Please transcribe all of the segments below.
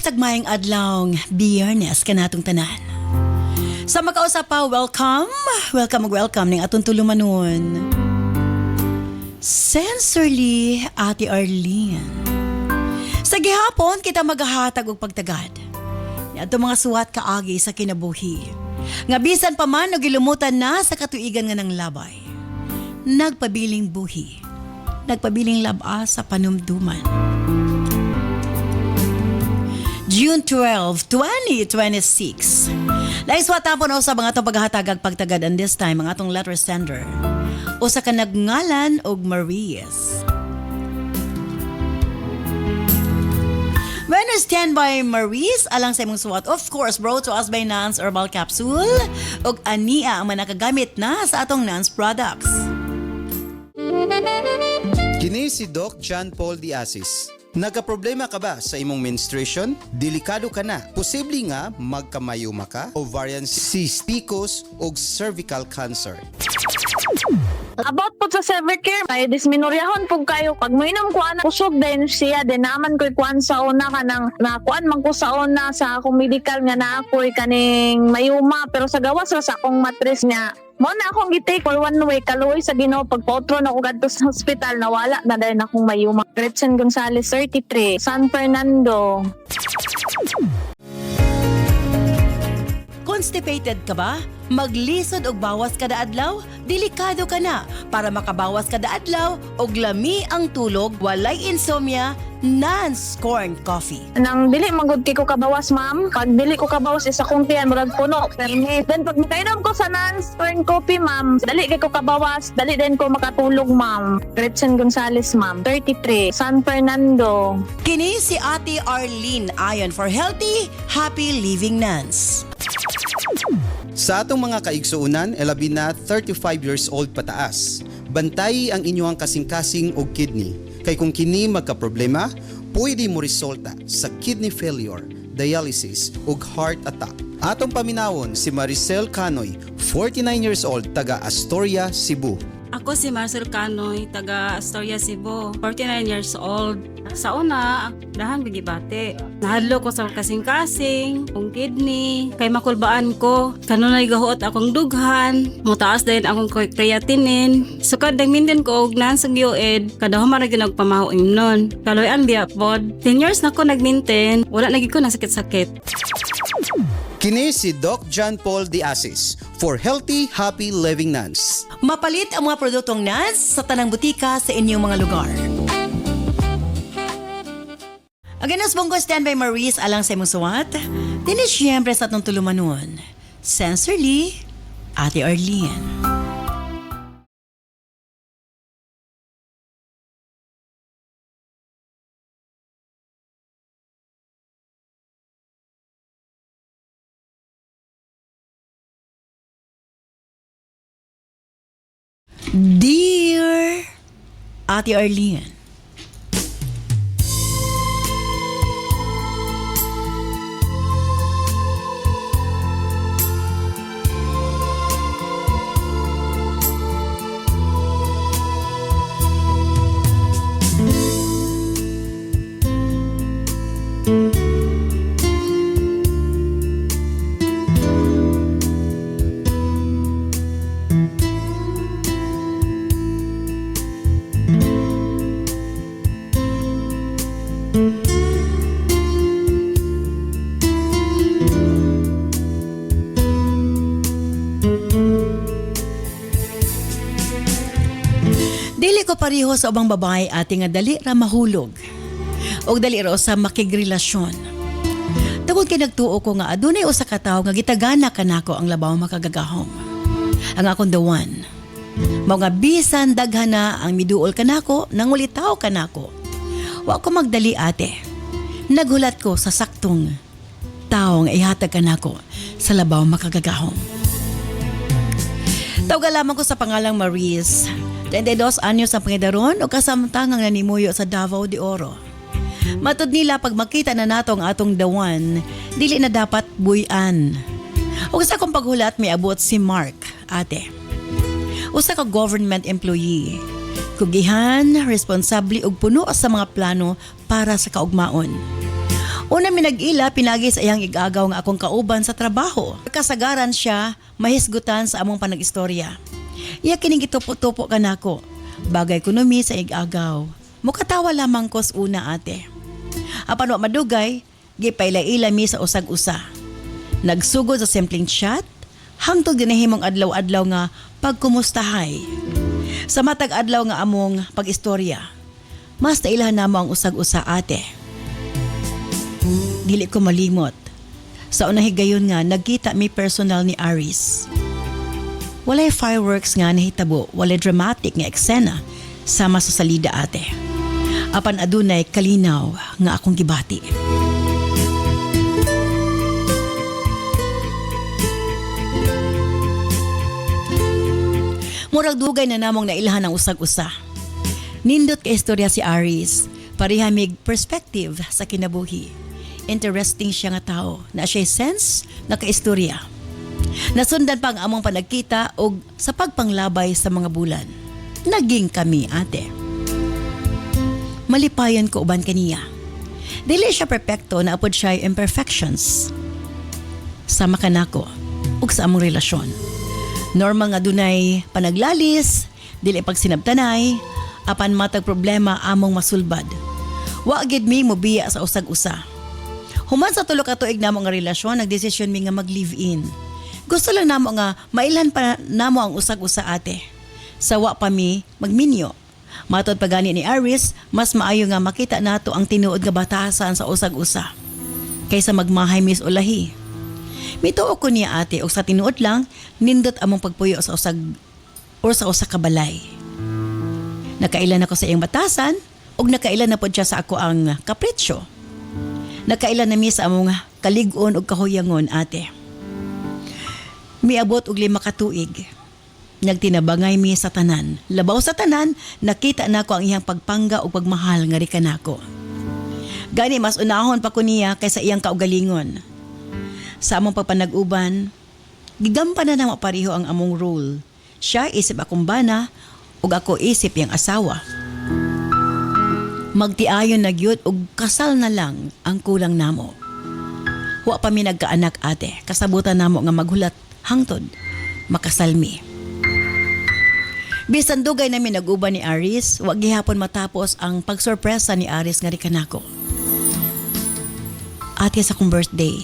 Tagmayang adlaw, Biyernes kanatong tanan. Sa makausap pa, welcome ning atong tulumanon. Sensorly, Ate Arlene. Sa gihapon, kita maghahatag og pagtagad. Ato mga suwat kaagi sa kinabuhi. Nga bisan pa man nagilumutan na sa katuigan nga ng labay. Nagpabiling buhi. Nagpabiling laba sa panumduman. June 12, 2026. Laiswa tapon o sa mga itong paghatagag pagtagad and this time ang atong letter sender. O sa kanagngalan og Marias. When stand by Maris, alang sa imong suwat, of course, brought to us by Nance Herbal Capsule og ania ang manakagamit na sa atong Nance products. Kini si Doc John Paul Diasis. Nagka-problema ka ba sa imong menstruation? Delikado ka na. Posible nga magkamayuma ka, ovarian cyst, PCOS o cervical cancer. About po sa Severcare, may disminuryahon po kayo. Pag mainom ko ana, kusog din siya. Din naman ko'y kuan sa una ka nang nakuan man ko sa una sa akong medical nga na ako'y kaning mayuma. Pero sa gawas sa akong matris niya, mo na akong gitake for one week, kaluoy sa Ginoo. Pagpotro na ako gadto sa hospital, nawala na dahil akong mayuma. Gretchen Gonzalez, 33, San Fernando. Constipated ka ba? Maglisod og bawas kada adlaw? Delikado ka na. Para makabawas kada adlaw og lami ang tulog, walay insomnia, Nance Corn Coffee. Nang dili magud ko kabawas, ma'am. Pag dili ko kabawas isa kong tiyan murag puno. Permit. Then pag makainom ko sa Nance Corn Coffee, ma'am, dali kay ko kabawas, dali din ko makatulog, ma'am. Gretchen Gonzalez, ma'am, 33, San Fernando. Kini si Ate Arlene ayon for healthy, happy living Nance. Sa atong mga kaigsuunan, elabi na 35 years old pataas. Bantay ang inyong kasing-kasing o kidney. Kay kung kini magka-problema, pwede mo resulta sa kidney failure, dialysis o heart attack. Atong paminawon si Maricel Canoy, 49 years old, taga Astoria, Cebu. Ako si Marcel Canoy, taga Astoria, Cebu, 49 years old. Sa una, dahan bigibate. Nahadlo ko sa kasing-kasing, kung kidney, kay makulbaan ko. Kanunay gahuot akong dughan, mutaas din akong creatinine. Sukad nagmintin ko og Nance ang gioed, kada humara gyud pamaho imnon. Kaloy-an biya pod. 10 years na ko nagmintin, wala na gyud ko nasakit-sakit. Kini si Doc John Paul Diasis for healthy, happy living Nance. Mapalit ang mga produktong Nance sa tanang butika sa inyong mga lugar. Again, as bonggo stand by Maris alang sa imong suwat, din siyempre sa atong tulumanon. Sensorly, Ate Arlene. Dear Ate Arlene, dili ko pareho sa ubang babae ate nga dali ra mahulog o dali ra sa makigrelasyon. Tungod kay nagtuo ko nga adunay usa ka tawo nga gitagana kanako ang labaw makagagahom. Ang akong the one. Mao nga bisan daghan na ang miduol kanako nang ulitaw kanako. Wa ko magdali ate. Naghulat ko sa saktong tawo nga ihatag kanako sa labaw makagagahom. Tawag lamang ko sa pangalang Maris. 32 anyos ang pangidaron o kasamtangang nanimuyo sa Davao de Oro. Matud nila pag makita na nato ang atong dawan, dili na dapat buyan. O sa akong paghulat may abot si Mark, ate. Usa ka government employee. Kugihan, responsable ug puno sa mga plano para sa kaugmaon. Una minag-ila, pinagi sa iyang igagaw nga akong kauban sa trabaho. Kasagaran siya, mahisgutan sa among panag-istorya. Iya kining itupo-tupo ka nako. Bagay kunomi sa igagaw. Mukatawa lamang kos una ate. Apan wa madugay, gipayla-ila mi sa usag-usa. Nagsugod sa simpleng chat, hangtod ginahimong adlaw-adlaw nga pagkumustahay. Sa matag adlaw nga among pag-istorya, mas nailahan namo ang usag-usa ate. Dili ko malimot. Sa unang higayon nga, nagkita mi personal ni Aris. Walay fireworks nga nahitabo, walay dramatic nga eksena sama sa salida ate. Apan adunay kalinaw nga akong gibati. Murag dugay na namong nailahan ang usag-usa. Nindot ka istorya si Aris, parihamig perspective sa kinabuhi. Interesting siya nga tao, na siya sense na kaistorya. Nasundan pa ang among panagkita o sa pagpanglabay sa mga bulan. Naging kami ate. Malipayan ko uban kaniya. Dili siya perpekto na apod siya imperfections. Sama ka nako ug sa among relasyon. Normal nga dunay panaglalis, dili pagsinabtanay, apan matag problema among masulbad. Wa gid mi mobiya sa usag-usa. Human sa tulo ka tuig namo nga relasyon, nagdesisyon mi nga mag-live-in. Gusto lang namo nga mailan pa namo ang usag-usa ate. Sawa pa mi magminyo. Matod pa gani ni Aris, mas maayo nga makita nato ang tinuod nga batasan sa usag-usa kaysa magmahay mis ulahi. Mituo ko niya ate og sa tinuod lang nindot among pagpuyo sa usag or sa usa ka balay. Nakailan ako sa iyang batasan ug nakailan na pod siya sa ako ang kapritsyo. Nakailan na mi sa among kalig-on ug kahuyangon ate. Miabot og 5 ka tuig. Nagtinabangay mi sa tanan. Labaw sa tanan, nakita nako ang iyang pagpangga ug pagmahal nga rika nako. Gani mas unahon pa ko niya kaysa iyang kaugalingon. Sa among pagpanag-uban, gigampanan na pareho ang among role. Siya isip akong bana ug ako isip iyang asawa. Magtiayon na gyud ug kasal na lang ang kulang namo. Wa pa mi nagkaanak ate, kasabutan namo nga maghulat hangtod makasal mi. Bisan dugay na mi nag-uban ni Aris, wa gihapon matapos ang pagsorpresa ni Aris nga rikanako. Ate sa kong birthday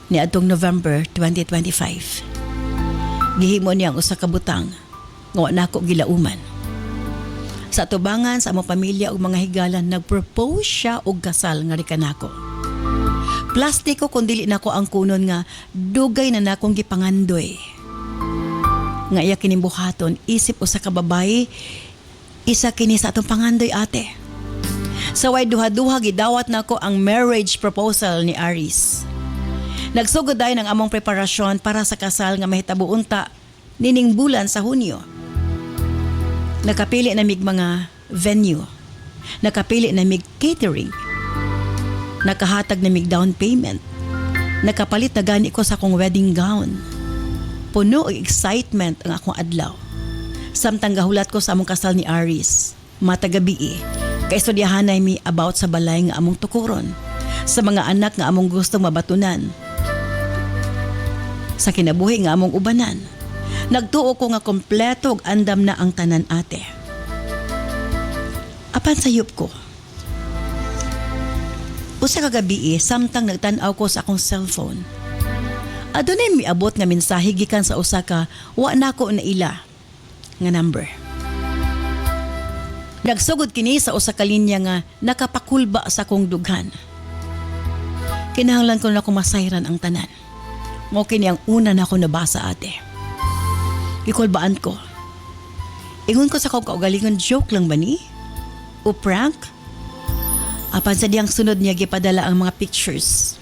ni atong November 2025. Gihimo niya ang usa ka butang nga wa nako gilauman. Sa atubangan sa among pamilya ug mga higalan, nagpropose siya og kasal nga rikanako. Plastiko kung dili nako ang kunon nga dugay na nakong gipangandoy. Nga iya kinimbuhaton, isip usa ka babae, isa kini sa atong pangandoy ate. Sa way duha-duha gidawat nako ang marriage proposal ni Aris. Nagsugod dayon ang among preparasyon para sa kasal nga mahitabo unta nining bulan sa Hunyo. Nakapili na mig mga venue. Nakapili na mig catering. Nakahatag na mig down payment. Nakapalit na gani ko sa akong wedding gown. Puno og excitement ang akong adlaw. Samtang gahulat ko sa among kasal ni Aris, matagabi kay estudyahanay mi about sa balay nga among tukuron, sa mga anak nga among gustong mabatunan, sa kinabuhi nga among ubanan. Nagtuo ko nga kompleto ug andam na ang tanan ate. Apan sayop ko. Usa ka gabi samtang nagtan-aw ko sa akong cellphone. Adunay miabot nga mensahe gikan sa usa ka wa nako na ila nga number. Nagsugod kini sa usa ka linya nga nakapakulba sa akong dughan. Kinahanglan ko na akong masayran ang tanan. Mo kini ang una na ako nabasa ate. Ikulbaan ko. Ingon ko sa kong kaugalingon, joke lang ba ni? O prank? Apan sa diyang sunod niya gipadala ang mga pictures,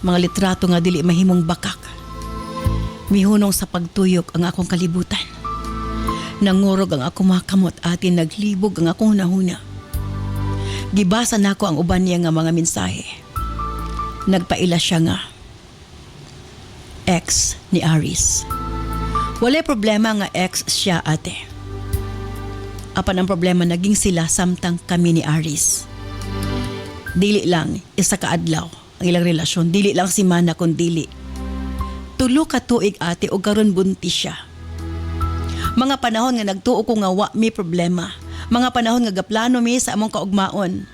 mga litrato nga dili mahimong bakak. Mihunong sa pagtuyok ang akong kalibutan. Nangurog ang akong mga kamot atin, naglibog ang akong hunahuna. Gibasa nako ang uban niya nga mga mensahe. Nagpaila siya nga ex ni Aris. Walay problema nga ex siya ate. Apan ang problema naging sila samtang kami ni Aris. Dili lang isa ka adlaw, ang ilang relasyon. Dili lang si Mana kung dili. Tulo ka tuig ate o karon buntis siya. Mga panahon nga nagtuo ko nga wa may problema. Mga panahon nga gaplano mi sa among kaugmaon.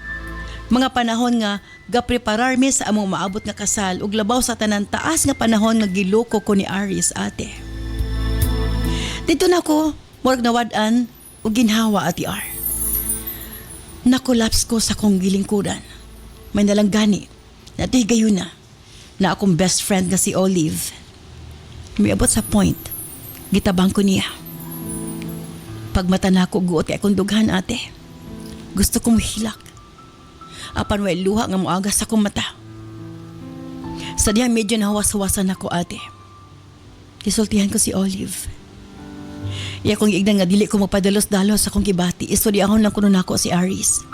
Mga panahon nga gapreparar mi sa among maabot nga kasal ug labaw sa tanan taas nga panahon nga giloko ko ni Aris ate. Dito na ko murag nawad-an ug ginhawa ati R. Nakolaps ko sa kong gilingkuran. May nalanggani. Natigayon na akong best friend nga si Olive. Miabot sa point. Gitabang ko niya. Pagmata na ako guot kay akong dughan ate. Gusto kong hilak. Apan way luha nga moagas sa akong mata. Sa diya medyo nahawas-hawasan ako ate. Kisultihan ko si Olive. Iya kong ignan nga dili ko magpadalos-dalos sa akong kibati. Istudyahon lang kuno nako si Aris.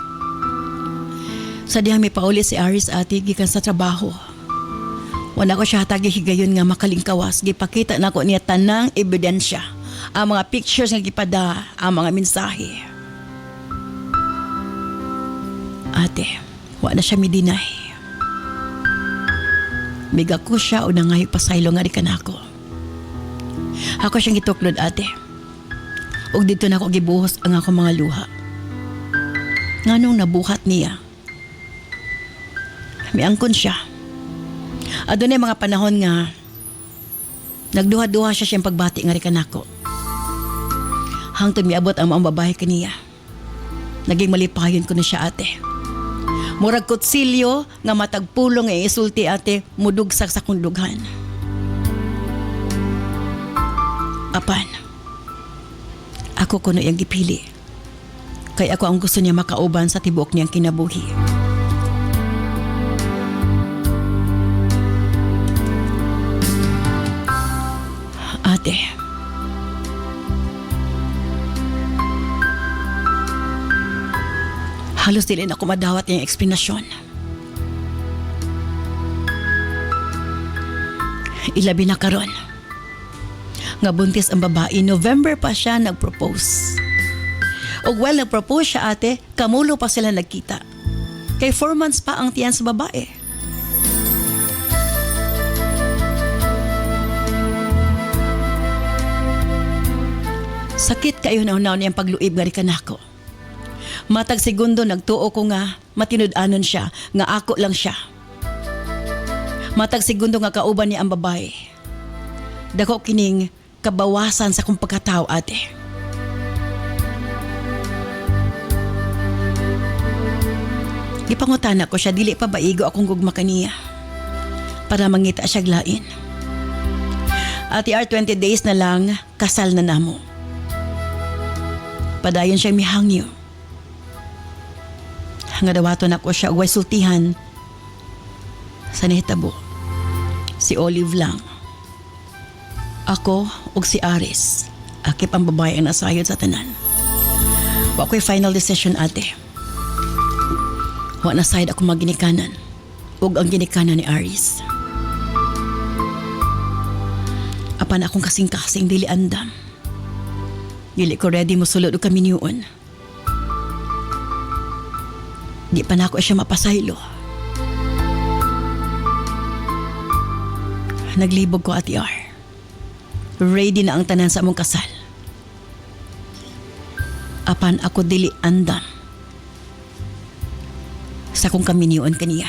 Sa diya may pauli si Aris ate gikan sa trabaho. Wala ko siya hatagi higayon nga makalingkawas. Gipakita na ko niya tanang ebidensya. Ang mga pictures nga gipada, ang mga mensahe. Ate, wala siya midinay. Biga ko siya o nangayog pasaylo nga di ka na ako. Ako siyang gituklod ate. Og dito na ako gibuhos ang ako mga luha. Nganong nabuhat niya. May angkon siya. Adunay mga panahon nga nagduha-duha siya siyang pagbati nga rin kanako. Hangtod miabot ang mga babae kaniya. Naging malipayon ko na siya ate. Murag kutsilyo nga matagpulong nga isulti ate mudugsak sa kundughan. Apan, ako kuno iyang gipili. Kay ako ang gusto niya makauban sa tibok niyang kinabuhi. Ate, halos dili na ako madawat niyang eksplanasyon. Ilabi na karon. Nga buntis ang babae, November pa siya nag-propose. Og while nag-propose siya ate, kamulo pa sila nagkita. Kay 4 months pa ang tiyan sa babae. Sakit kayo na niyang pagluib nga rin kanako. Matag segundo nagtuo ko nga matinud-anon siya, nga ako lang siya. Matag segundo nga kauban niya ang babae. Dako kining kabawasan sa kong pagkatao ate. Gipangutana ko siya, dili pa baigo akong gugma kaniya para mangita siya glain. Ati R 20 days na lang kasal na namo. Padayon siya mihangyo. Nga dawaton ako siya uway sultihan sa nahitabo. Si Olive lang. Ako ug si Aris. Akip ang babae ang nasayod sa tanan. Wa ko'y final decision ate. Wa na side ako maginikanan. Ug ang ginikanan ni Aris. Apan akong kasing-kasing dili andam. Dili ko ready mo sulod o kami niyon. Di pa na ako siya mapasaylo. Naglibog ko ati R. Ready na ang tanan sa among kasal. Apan ako dili andam sa kung kami niyon kaniya.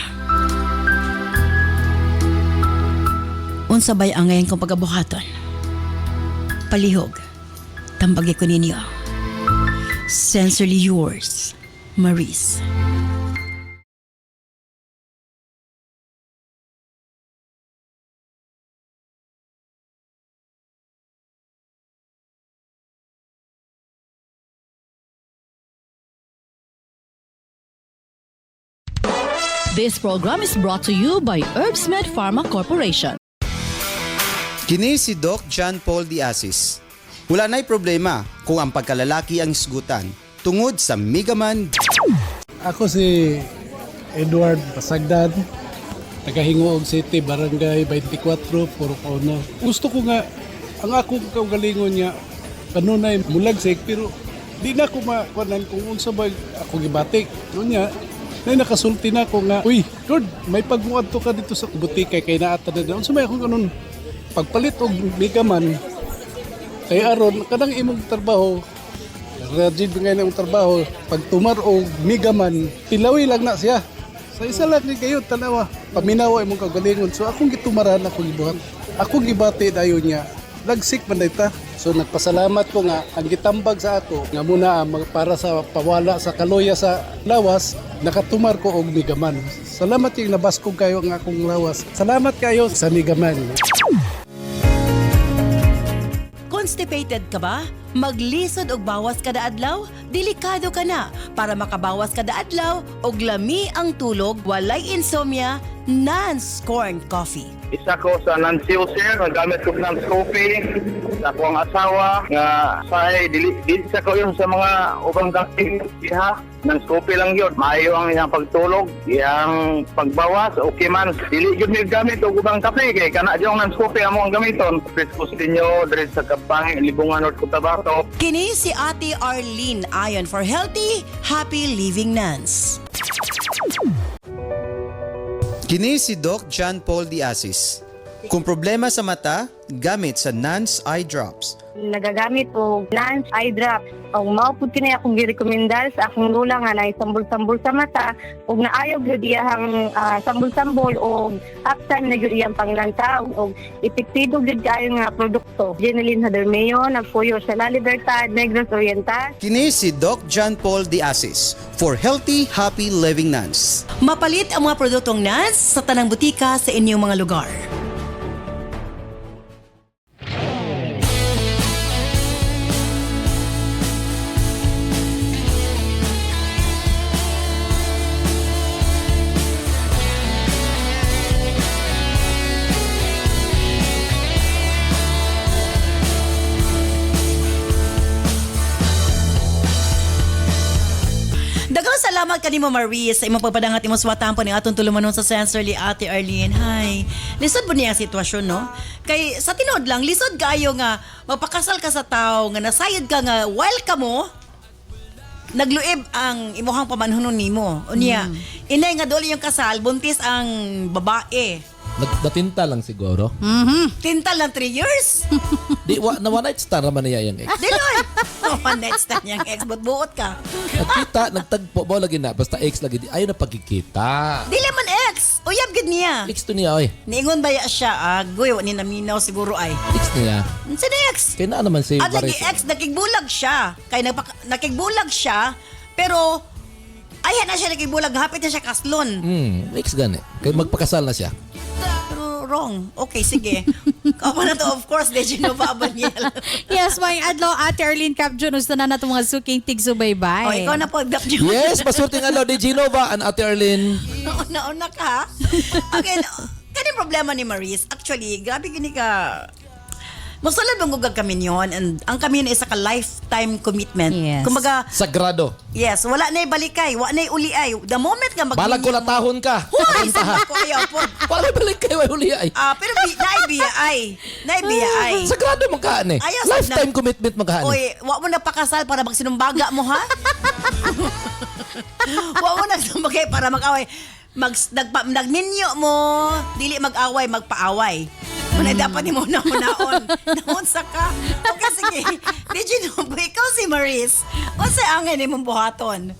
Unsa bay ang ngayon kong pagabuhaton? Palihog. Tambagi ko ninyo. Sincerely yours, Maurice. This program is brought to you by Herbsmed Pharma Corporation. Kini si Doc John Paul Diasis. Wala na'y problema kung ang pagkalalaki ang isgutan tungod sa Megaman. Ako si Edward Pasagdan, taga-Hingoog City, Barangay 24, Puro Pauna. Gusto ko nga, ang akong kaugalingon niya, kanunay mulagsik, pero di na ako makuanan kung unsa ba ako gibatik. Noon niya, Na nakasulti na ko nga, uy, Lord, may pagmuad to ka dito sa butika kay naata na doon. Sumay akong ganun, pagpalit og migaman, kay aron, kanang imong trabaho, rajid ngayon ang trabaho, pag tumar og migaman, pilawi lang na siya. Sa isa lang ni kayo, tanawa, paminawa imong kagalingon. So akong gitumaran, akong gibuhat. Akong gibati dayon niya, lagsik man dayta. So nagpasalamat ko nga ang gitambag sa ako nga muna para sa pawala sa kaloya sa lawas nakatumar ko og migaman. Salamat yung nabaskog kayo ang akong lawas. Salamat kayo sa migaman. Constipated ka ba? Maglisod og bawas kada adlaw? Delikado ka na. Para makabawas kada adlaw og lami ang tulog, walay insomnia, Nance Corn Coffee. Isa ko sa Nancy sir, nagamit ko ng Scoopy sa akong asawa nga say dili sa ko yung sa mga ubang kape iha ng Scoopy lang yun. Maayo ang iyang pagtulog, iyang pagbawas, okay man. Dili yun yung gamit o ubang kape kay kana yung ng Scoopy amo ang gamiton. Prescos ninyo dire sa Kapang, Libungan, North Cotabato. Kini si Ate Arlene ayon for healthy, happy living Nance. Kini si Doc John Paul Diasis. Kung problema sa mata, gamit sa Nance Eye Drops. Nagagamit og Nance Eye Drops. Ang maupod kini akong girekomendar sa akong lula nga na sambol-sambol sa mata ug naayo gyud iyang sambol-sambol og aptan na gyud iyang panglantaw og epektibo gyud kaayo nga produkto. Jenilyn Hadermeo nagpuyo sa La Libertad, Negros Oriental. Kini si Doc John Paul Diasis for healthy, happy living Nance. Mapalit ang mga produktong Nance sa tanang butika sa inyong mga lugar. Daghang salamat kanimo Marie sa imong pagpadangat imong suwatampo ni atong tulumanon sa sensorly Ate Arlene. Hay, lisod po niya ang sitwasyon, no? Kay sa tinod lang, lisod kaayo nga magpakasal ka sa tao nga nasayod ka nga while ka mo nagluib ang imuhang pamanhunon nimo. Unya, inay nga doli yung kasal, buntis ang babae. Natinta lang siguro. Tintal lang 3 years. Di, na one night stand naman niya yung ex. Diloy. One night stand yung ex, but buot ka. Nagkita, nagtagpo mo lagi na. Basta ex lagi. Ayaw na pagkikita. Dili man ex. Uyab gid niya. Ex to niya, oy. Niingon ba ya siya? Agoy, ni naminaw siguro ay. Ex niya. Sino ex? Kaya na naman si At lagi Marisa. ex, nakigbulag siya. Kaya nakigbulag siya, pero ayan na siya nakigbulag, hapit na siya kaslon. Ex gani. Kaya magpakasal na siya. Pero wrong. Okay, sige. Kawa na to, of course, de Genova Abaniel. Yes, may adlaw Ate Arlene Capjon gusto na nato mga suking tigsubaybay. O, ikaw na po, Dap Jun. Yes, pasurting ano, di Genova and Ate Arlene. Una-una ka. Okay, kaning problema ni Maris, actually, grabe gini ka. Magsulad bang gugag kami yun, and ang kami yun is a lifetime commitment. Yes. Kumbaga, Sagrado. yes, wala na balikay, wala na uliay. The moment nga Balag ko latahon ka. Hoy, sabi ko ayaw po. Wala balik kayo ay huli ay. Pero naibiyay. Naibiyay. Sagrado magkaan eh. Ayaw, Lifetime commitment magkaan eh. Oy, wa mo na pakasal para magsinumbaga mo, ha? Wa mo na sumbagay para mag-away. Nagminyo mo, dili mag-away, magpaaway. Muna dapat ni mo naon. Naunsa ka. Okay, sige. Did you know, ikaw si Maris, unsa ang ni mong buhaton?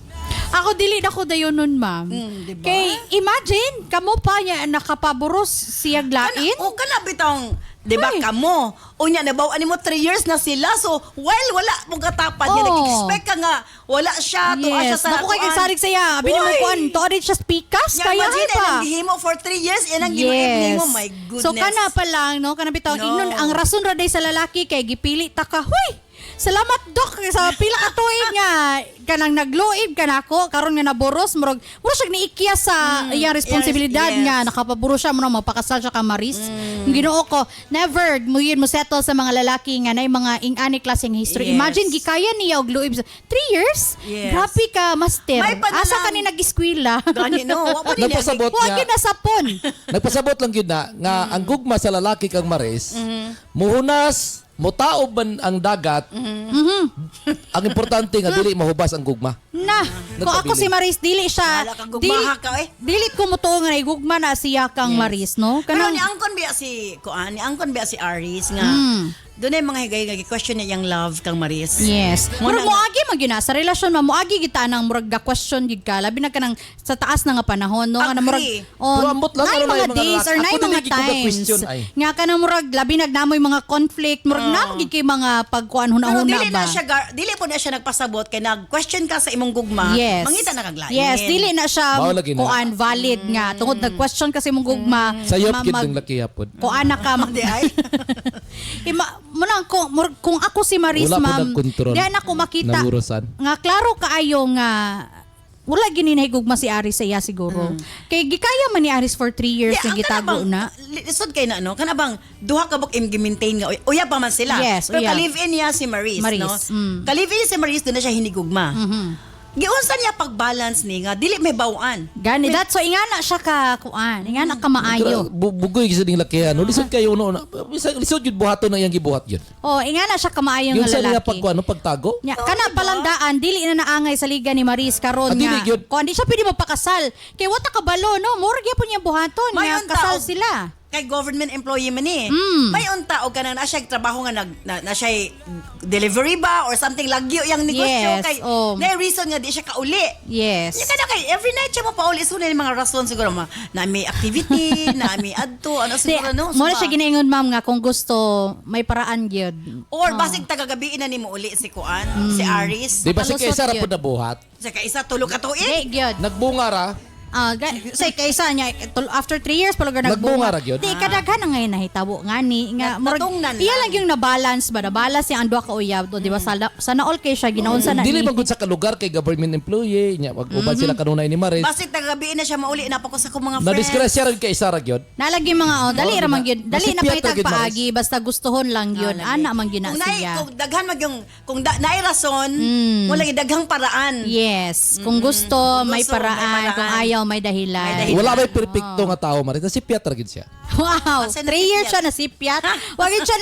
Ako dili na ko dayon nun, ma'am. Diba? Kay imagine kamo pa niya nakapaboros siyag lain. O kana bitong, di ba Ay. kamo? Unya nabawaan nimo 3 years na sila. So, while wala mong katapat niya, Oh. nag-expect ka nga wala siya, tuwa siya Yes, sa naku kay kagsarig saya. Abi naman Uy. kuan, tuwa siya speakers Nya, kaya imagine, pa. ang gihimo for 3 years, yan ang ginuib mo. My goodness. So kana pa lang no, kana bitaw No. ingnon ang rason ra day sa lalaki kay gipili ta ka. Huy! Salamat dok sa pila ka tuig nga kanang nagluib kanako karon nga naboros murag siya niikya sa iyang responsibilidad yes. nga nakapaboros siya mo magpakasal siya ka Maris. Ginoo ko never mo yun mo settle sa mga lalaki nga nay mga ing-ani klaseng history. Yes. Imagine gikaya niya og luib 3 years. Yes. Grabe ka master. May padalang- Asa ka ni nag-eskwela? Gani, no. Wa pa din Nagpasabot Huwag niya. yun na sapon. Nagpasabot lang yun na nga ang gugma sa lalaki kang Maris, muhunas Motaob man ang dagat, ang importante nga dili mahubas ang gugma. Na, kung ako si Maris, dili siya, Wala kang gugmaha ka, eh. dili ko mo to nga gugma na siya kang Maris, no? Pero ni angkon biya si Aris nga. Doon ay mga higay nga question niya yung love kang Maris. Yes. Muna Murag moagi man gyud na sa relasyon man moagi kita nang murag ga question gid ka labi na kanang sa taas na nga panahon no nga na murag Agree. Pero ambot lang, nay ano na mga yung mga days lalaki. or nay Ako mga dili gid ko times question, ay. nga kanang murag labi nagnamoy mga conflict murag na gid kay mga pagkuan Pero hunahuna dili ba. na siya dili po na siya nagpasabot kay nag-question ka sa imong gugma. Yes. Mangita na kaglain. Yes, dili na siya Mao lagi na. kuan valid nga tungod nag-question kasi mong gugma. Sayop kid ng laki hapon. Kuan na ka Di ay. kung ako si Maris Wala po ma'am, nagkontrol. di na ako makita Nagurusan. nga klaro kaayo nga wala gininay gugma si Aris sa iya siguro. Kay gikaya man ni Aris for 3 years Yeah, nga ang gitago kanabang- na. Lisod kay na kanabang duha ka buk gi-maintain nga uya pa man sila. Yes, Pero uya. ka-live-in niya si Maris, Maris, no? mm. Ka-live-in niya si Maris doon na siya hinigugma. Giunsa niya pag-balance ni nga dili may bawaan. Gani dat so ingana siya ka kuan, ingana ka maayo. Bugoy gid ning laki ano. Lisod kayo no. Lisod jud buhaton na yang gibuhat yun. Oh, ingana siya ka maayo Yung nga sa niya lalaki. pagkuan pagtago. Nya, kana palandaan dili na naangay sa liga ni Maris karon Ah, dili nga. gyud. Kung di siya pwede magpakasal. Kay wata kabalo no, mura gyapon niya buhaton nga Mayon kasal tao. sila. Kay government employee man eh. May unta o kanang na siya trabaho nga na siya delivery ba or something lagyo yang negosyo Yes, kay oh. na reason nga di siya kauli. Yes. Nya kada kay every night siya mo pauli so na yung mga rason siguro na may activity, na may adto, ano siguro no. Mo na Suba. siya ginaingon ma'am nga kung gusto may paraan gyud. Or basig tagagabi na nimo uli si Kuan, si Aris. Di ba si Makalusot Kaisar yun. po nabuhat? Sa kaisa tulo ka tuig. Di gyud. Nagbunga ra. Say kaysa niya after 3 years pala Nagbunga ra gyud. Di kadaghan na ngayon nahitabo ngani nga Natungnan iya lang. lang yung na-balance ba na-balance yung duha ka uyab do di ba sana all kay siya ginaon sa na Dili ni. man gud sa kalugar kay government employee nya uban sila kanunay ni Maris. Basig tagagabi na siya mauli na pa ko sa akong mga friends. Na-disgrasya ra kay Kaisar gyud. Nalagi mga dali ra man gyud dali na Masipyat ra pahitag gyud, Maris. paagi basta gustuhon lang gyud ana man gyud na Kung naay siya. kung daghan mag yung kung naay rason, wala gyud daghang paraan. Yes, kung gusto may gusto, may paraan, paraan. kung ayaw may dahilan. May dahilan. Wala may perpekto nga tao Maris. Nasipyat ra gyud siya. Wow, Kasi 3 years nasipyat. siya nasipyat. Wag yun siya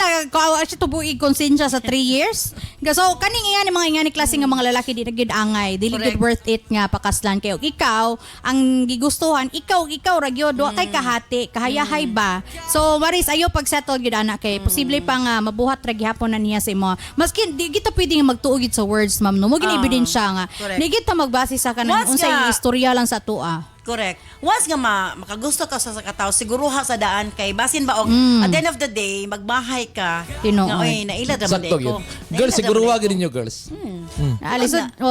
siya tubuig konsensya sa 3 years. So kaning ingani mga ingani klase nga mga lalaki di na gyud angay, dili gyud Correct. worth it nga pakaslan kayo. Ikaw ang gigustuhan, ikaw ra gyud wa kay kahati, kahayahay ba. So Maris ayo pag settle gyud ana kay posible pa nga mabuhat ra gihapon na niya sa imo. Maski di kita pwede nga magtuo gyud sa words ma'am no. Mo gini ebidensya nga. Correct. Di kita magbase sa kanang Once unsay nga- istorya lang sa tua. Correct. Once nga makagusto ka sa katao, siguro ha sa daan kay basin ba og at the end of the day magbahay ka. Tinuod. Nga, oy, nailad ra man Sakto ko. gyud. Girls siguro wag ninyo girls.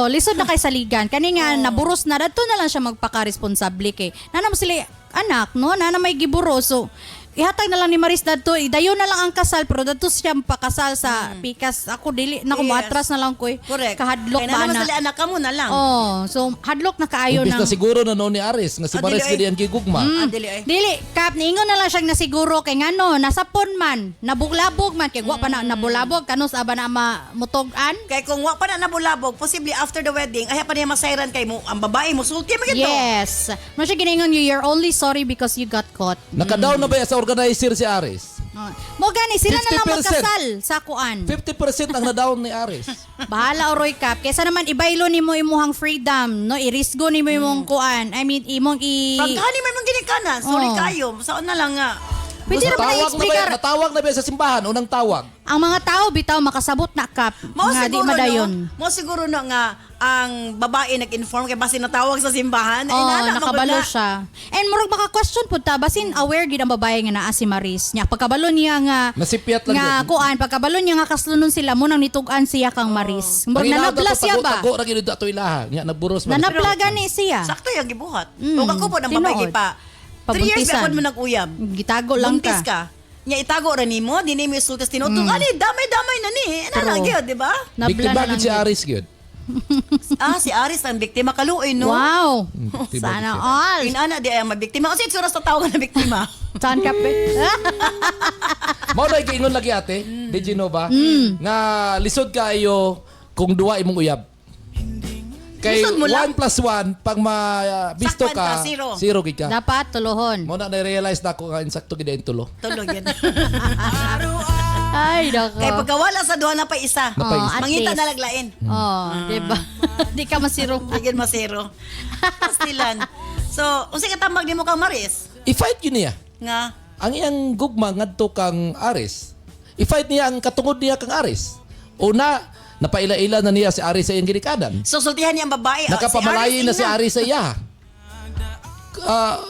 Lisod na kay saligan. Kani nga naburos na dadto na lang siya magpaka-responsable kay. Nana mo sila anak no, nana may giburo so ihatag na lang ni Maris dadto, idayon na lang ang kasal pero dadto siya pakasal sa pikas ako dili na ko Yes. matras na lang koy. Correct. Kahadlok Kaya ba naman na. sila anak ka mo na lang. Oh, so hadlok na kaayo Imbis na nang siguro na noon ni Aris nga si Ah, Maris dili, gid ang gigugma. Dili ay. Dili, kap niingon na lang siya nasiguro kay ngano nasapon man, nabuglabog man kay wa pa na nabulabog kanos aba na mamutogan. Kay kung wa pa na nabulabog, possibly after the wedding, ay pa niya masayran kay mo ang babae mo sulti mo gito. Yes. Mo siya ginaingon you're only sorry because you got caught. Nakadaw na ba sa organizer si Aris? Mo gani sila na lang 50%. magkasal sa kuan. 50% ang nadawn ni Aris. Bahala Oroy Cap. Kaysa naman ibaylo nimo imuhang freedom, no? Irisgo nimo imong kuan. I mean imong Pagkani may mga ginikanan, sorry Oh. kayo. Saan na lang nga. Pwede ra ba i-explicar? Natawag na ba sa simbahan unang tawag? Ang mga tao bitaw makasabot na Cap. Mo Nga di siguro madayon. no, mo siguro no nga ang babae nag-inform kay basin natawag sa simbahan. Oh, nana, nakabalo magula. siya. And murag maka-question pud ta basin aware gid ang babae nga naa si Maris. Nya pagkabalo niya nga Nasipyat lang nga yun. kuan pagkabalo niya nga kaslunon sila mo nang nitugan siya kang Maris. Murag nanabla siya ba? Tago ra gid ato ilaha. Nya naburos man. Nanabla gani siya. Sakto yung gibuhat. O ako po ng babae tinuod. pa. 3 years Pabuntisan. ba mo nag-uyab? Gitago lang Buntis ka. ka. Nya itago ra nimo, di nimo isultas tinutong. Ani damay-damay na ni. Ano True. lang gyud, di ba? Nabla Biktima na lang. gid si Aris gyud. Si Aris ang biktima kaluoy no. Wow. biktima Sana gid all. Inana di ay mabiktima. Kasi itsura sa tawag na biktima. Saan ka pe? Mao na giingon lagi ate. Did you know ba? Nga lisod kaayo kung duwa imong uyab. Kay Lisod mo lang. 1 + 1 pag bisto Sakpan ka, ka, zero. zero gid ka. Dapat tuluhon. Mo na realize na ako nga insakto gid ang tulo. Tulog yan. Ay, nako. Kay pagkawala sa duha na pa isa. Na pa isa. at Mangita least. na laglain. Oh, diba? Di ka masiro. Bigyan masero. Pastilan. So, unsa ka tambag nimo kang Maris? I-fight yun niya. Nga Ang iyang gugma ngadto kang Aris. I-fight niya ang katungod niya kang Aris. Una, napaila-ila na niya si Aris sa iyang ginikadan. susultihan niya ang babae. Nakapamalayi na si Aris sa iya.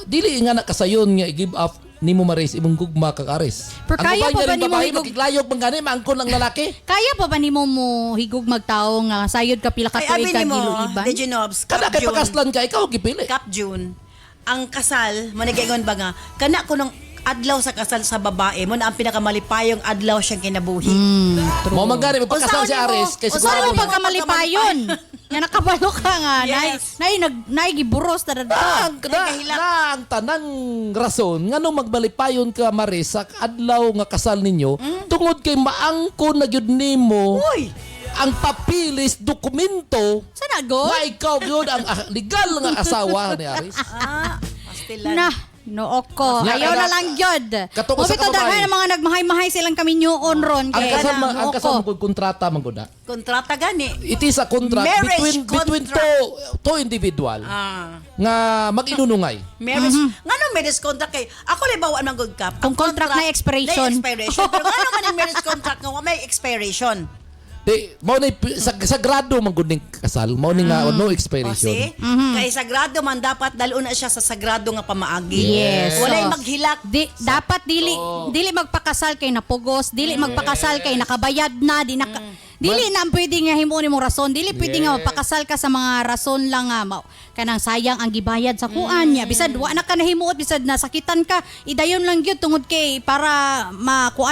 Dili nga nakasayon nga i-give up nimo Maris imong gugma kang Aris. Pero Ang kaya babae pa niya ba rin nimo babae, higug- makiglayog man gani, maangkon ang lalaki. Kaya pa ba nimo mo higug magtao nga sayod ka pila ka Ay, tuig abi ka nimo, giluiban? Dejanobs, Kada kay pagkaslan ka, ikaw gipili. Cap June, ang kasal, manigayon ba nga, kana ko nung adlaw sa kasal sa babae mo na ang pinakamalipayong adlaw siyang kinabuhi. Mo man gani magpakasal Usaon si nimo, Aris kay usaon Saan siguro mo pagkamalipayon? Nga nakabalo ka nga. Yes. Nay giburos na ang Nagkahilak. ang tanang rason ngano magbalipayon ka Maris sa adlaw nga kasal ninyo tungod kay maangkon na gyud nimo Uy! ang papilis dokumento Sana go? nga ikaw gyud ang legal nga asawa ni Aris. Pastilan. Na, noo ko. Nya, Ayaw kada- na lang gyud. Katungod sa Mabitaw kababae. daghan ang mga nagmahay-mahay silang kami nyoon ron. Ang Kaya kasal na, ang noo kasal ko. mo kontrata man gud na. Kontrata gani. It is a contract Marriage between contract. two individual Ah. nga mag-inunungay. Marriage. Ngano marriage contract kay ako libawaan ng good cap. Kung Ang contract na expiration. Na expiration. Pero ngano man ang marriage contract nga wa may expiration? Di mao ni sagrado man gud ning kasal, mao ni nga no O expiration. see? Kay sagrado man dapat dalo na siya sa sagrado nga pamaagi. Yes. Walay So, maghilak. dapat dili magpakasal kay napugos, dili magpakasal kay nakabayad na, dili na pwede nga himuon imong rason, dili pwede nga magpakasal ka sa mga rason lang nga kanang sayang ang gibayad sa kuan niya. Bisad wa na ka nahimuot, bisad nasakitan ka, idayon lang gyud tungod kay para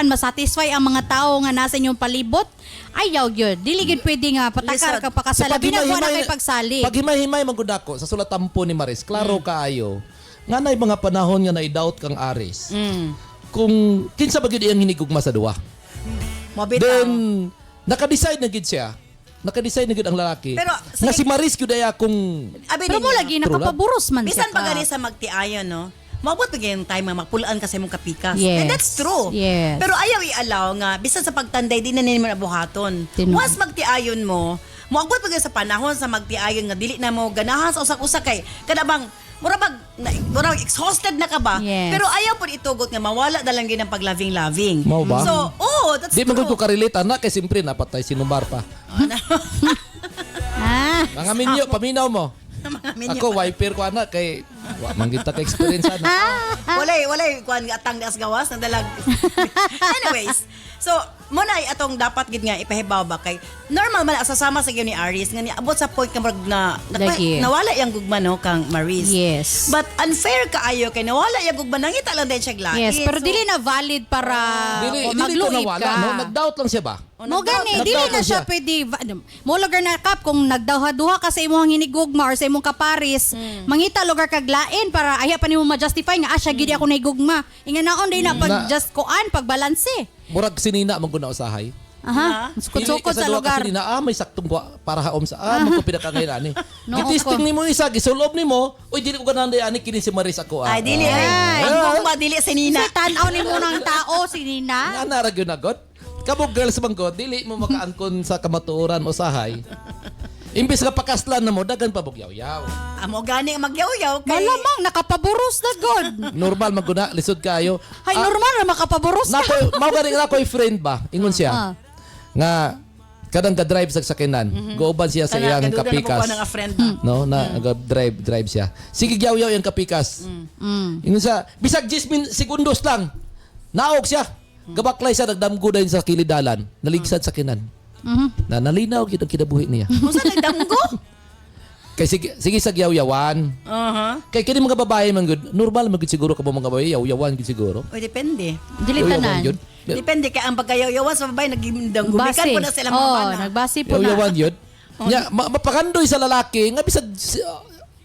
masatisfy ang mga tao nga nasa inyong palibot. Ayaw gyud. Dili gyud pwede nga patakar ka pakasal. Labi na wa na kay pagsalig. Pag himay-himay man gud ako sa sulatampo ni Maris, klaro kaayo. Nga nay mga panahon nga na-doubt kang Aris. Kung kinsa ba gyud iyang hinigugma sa duwa. Mabitaw. Then naka-decide na gyud siya. Naka-decide na gyud ang lalaki. Pero, nga si Maris gyud aya kung Abi Pero mo ninyo. lagi nakapaburos man siya Bisan pa ka. gani sa magtiayon, no? Maabot pa yung time nga mapulaan ka sa imong kapikas. Yes. And that's true. Yes. Pero ayaw i-allow nga, bisan sa pagtanday, di na nimo nabuhaton. Once magtiayon mo, maabot pa sa panahon sa magtiayon nga, dili na mo ganahan sa usak-usak kay, kada bang, murag exhausted na ka ba? Yes. Pero ayaw po itugot nga, mawala na lang yun ang pagloving-loving. Mao ba? So, that's di man true. gud ko ka-relate ana kay simpre napatay sinumbar pa. Mga minyo, paminaw mo. Mga minyo. Ako wiper ko ana kay wa man kita ka experience ana. Walay kuan nga atang das gawas na dalag. Anyways, so mo na atong dapat gid nga ipahibaw ba kay normal man asasama sa gyud ni Aris nga niabot sa point nga murag na Lagi. nawala yang gugma no kang Maris. Yes. But unfair kaayo kay nawala yang gugma nangita lang din siya glad. Yes, pero dili na valid para Dili to magluib nawala, ka. no? Nag-doubt lang siya ba? Mo gani, dili Nag-doubt na lang siya pwede. Mo lugar na kap kung nagdawha-duha ka sa imong hinigugma or sa imong kaparis, mangita lugar kag lain para aya pa nimo ma-justify nga siya gid ako nahigugma. Inga naon din na pag just kuan pagbalanse. Murag sinina man gud na usahay. Aha, sukod-sukod sa lugar. Kasi may saktong para haom sa magkupida ka ngayon ani. No, Gitisting nimo isa, gisulob nimo, uy dili ko gananday ani kini si Maris ako. Ay dili Ay. ang gugma dili si Nina. Sa tan-aw nimo ng tao si Nina. Nga nara gyud nagot. Kabog girls man god, dili mo makaangkon sa kamatuoran usahay. Imbis nga pakaslan na mo dagan pa bugyaw-yaw. Amo gani ang magyaw-yaw kay Malamang nakapaburos na god. Normal maguna lisod kayo. Hay normal na makapaburos ka. Nakoy mao gani na koy friend ba? Ingon siya. Nga kadang ka-drive sa sakinan. Gooban siya sa iyang kapikas. ng friend. No, drive siya. Sige yaw-yaw yung kapikas. Ingon siya, bisag 10 segundos lang. Naog siya. Gabaklay siya nagdamgo din sa kilidalan. Naligsan sa kinan. Na nalinaw gyud ang kinabuhi niya. Unsa nagdamgo? Kay sige sa yaw-yawan. Kay kini mga babae man gud, normal man gud siguro ka mga babae yaw-yawan gud siguro. O depende. Dili Yaw-yawan tanan. yun. Depende kay ang pagkayaw-yawan sa babae nagimdang gumikan po na sila mga bana. nagbasi po na. Yaw-yawan yun. Nya mapakandoy sa lalaki nga bisag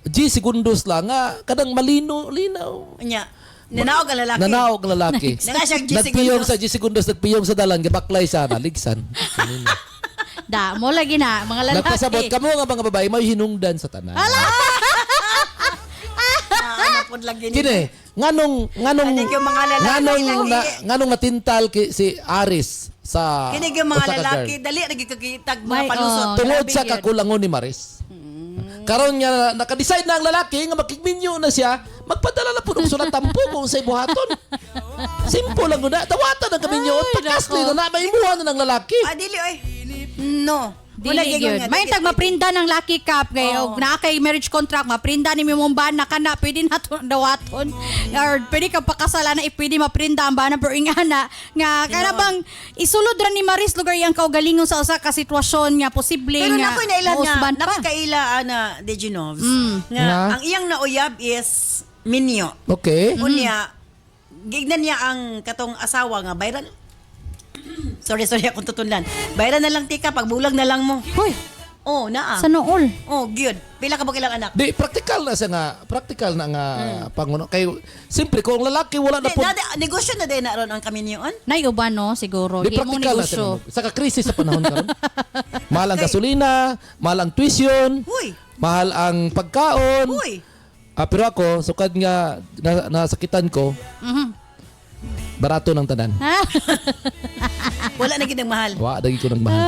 G segundos lang nga kadang linaw. Nya, nanaog ang lalaki. Nanaog ang lalaki. Nga siya, G Nagpiyong segundos. sa G segundos, nagpiyong sa dalan, gabaklay siya, naligsan. Da, mo lagi na mga lalaki. Nagpasabot kamo nga mga babae, may hinungdan sa tanan. Naanapod lagi nila. Kini, nganong Anik yung mga lalaki lagi. nganong natintal si Aris sa Kini yung mga usa ka lalaki, girl. dali lagi kagitag mga May, palusot. Tungod grabe sa yun. kakulangon ni Maris. Karon nga naka-decide na ang lalaki nga makigminyo na siya, magpadala na po ng sulat tampo kung sa buhaton. Simple lang na. Tawatan ang kaminyo. Pagkasli na maimuha na ng lalaki. Dili oy. No. Wala Dili gyud yun. nga, May dili- tag maprinda ng lucky cup kayo. Oo. Na kay marriage contract, maprinda ni mong bana ka na, pwede na to dawaton. Or pwede ka pakasala na pwede maprinda ang bana pero ingana nga kana bang isulod ra ni Maris lugar yang kaugalingon sa usa ka sitwasyon nga posible Pero nga nakoy nailan nga, mausban pa. nakakaila na Degenovs. Nga, Nga? ang iyang nauyab is minyo. Okay. Unya, gignan niya ang katong asawa nga viral. sorry akong tutunlan. Viral na lang tika, pagbulag na lang mo. Hoy, Oh, naa. sa nool. Oh, good. Pila ka ba kilang anak? Di, practical na siya nga. Practical na nga panguno. Kay, siyempre, kung lalaki, wala na Di, po. negosyo na din na ron ang kaminyoon. Nay uban no siguro. Di, Di mo practical na siya. negosyo. Sa kakrisis sa panahon karon. Mahal ang gasolina, mahal ang tuition, Huy. mahal ang pagkaon. Huy. Pero ako, sukad nga nasakitan ko, barato ng tanan. Wala na gid ang mahal. Wa, dagi ko ng mahal.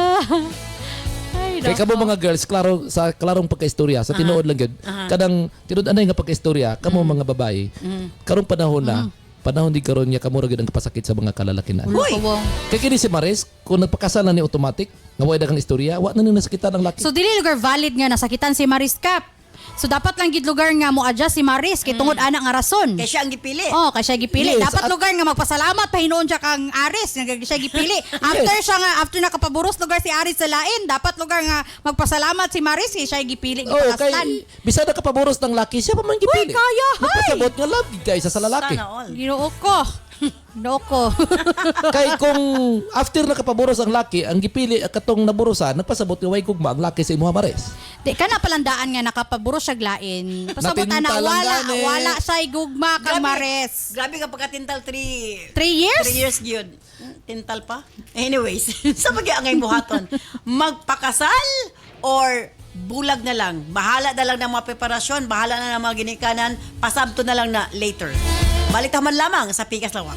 Ay, Kaya kamo mga girls, klaro sa klarong pagkaistorya, sa tinuod lang gyud. Kadang tinuod anay nga pagkaistorya, kamo mga babae. Karong panahon na, panahon di karon niya kamo ra gyud ang kapasakit sa mga kalalakinan. Huy. Kaya kini si Maris, kung nagpakasal na ni automatic, nga way daghang istorya, wa na ni nasakitan ang laki. So dili lugar valid nga nasakitan si Maris Cap. So dapat lang gid lugar nga mo adjust si Maris kay tungod ana nga rason. Kaya siya ang gipili. Oh, kay siya gipili. Yes, Dapat at- lugar nga magpasalamat pahinuon siya kang Aris nga siya gipili. After nakapaburos lugar si Aris sa lain, dapat lugar nga magpasalamat si Maris kay siya gipili Oh, gipakastan. kay bisa na kapaboros ng laki, siya pa man gipili. Uy, kaya, hay! Napasabot nga love gid kaysa sa lalaki. Sana all. Ginoo ko. Doko. Kay kung after nakapaboros ang laki, ang gipili katong naburosan, nagpasabot nga way gugma ang laki sa imuha Maris. Di ka na palandaan nga nakapaburos siya glain. Pasabot Natinta na lang wala gani. wala siya gugma kang Maris. Grabe ka pagkatintal 3 3 years? 3 years gyud. Tintal pa. Anyways, sa pag-iangay buhaton, magpakasal or bulag na lang. Bahala na lang ng mga preparasyon, bahala na ng mga ginikanan, pasabto na lang na later. Balik taman lamang sa Pikas Lawak.